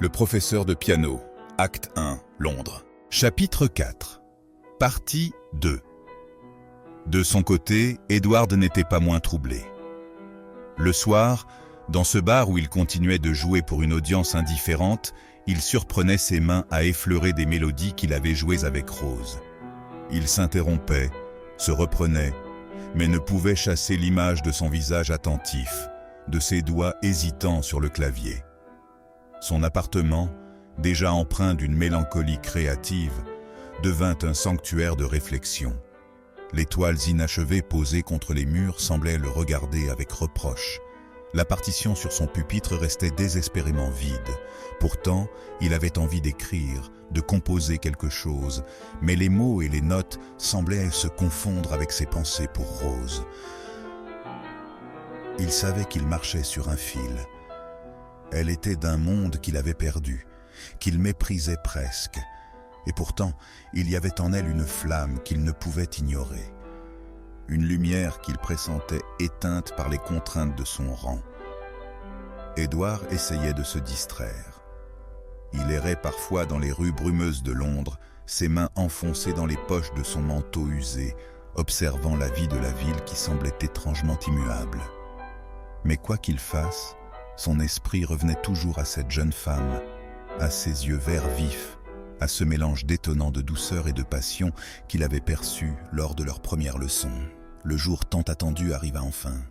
Le professeur de piano, Acte 1, Londres. Chapitre 4. Partie 2. De son côté, Edward n'était pas moins troublé. Le soir, dans ce bar où il continuait de jouer pour une audience indifférente, il surprenait ses mains à effleurer des mélodies qu'il avait jouées avec Rose. Il s'interrompait, se reprenait, mais ne pouvait chasser l'image de son visage attentif, de ses doigts hésitants sur le clavier. Son appartement, déjà empreint d'une mélancolie créative, devint un sanctuaire de réflexion. Les toiles inachevées posées contre les murs semblaient le regarder avec reproche. La partition sur son pupitre restait désespérément vide. Pourtant, il avait envie d'écrire, de composer quelque chose, mais les mots et les notes semblaient se confondre avec ses pensées pour Rose. Il savait qu'il marchait sur un fil. Elle était d'un monde qu'il avait perdu, qu'il méprisait presque. Et pourtant, il y avait en elle une flamme qu'il ne pouvait ignorer. Une lumière qu'il pressentait éteinte par les contraintes de son rang. Édouard essayait de se distraire. Il errait parfois dans les rues brumeuses de Londres, ses mains enfoncées dans les poches de son manteau usé, observant la vie de la ville qui semblait étrangement immuable. Mais quoi qu'il fasse, son esprit revenait toujours à cette jeune femme, à ses yeux verts vifs, à ce mélange détonnant de douceur et de passion qu'il avait perçu lors de leur première leçon. Le jour tant attendu arriva enfin.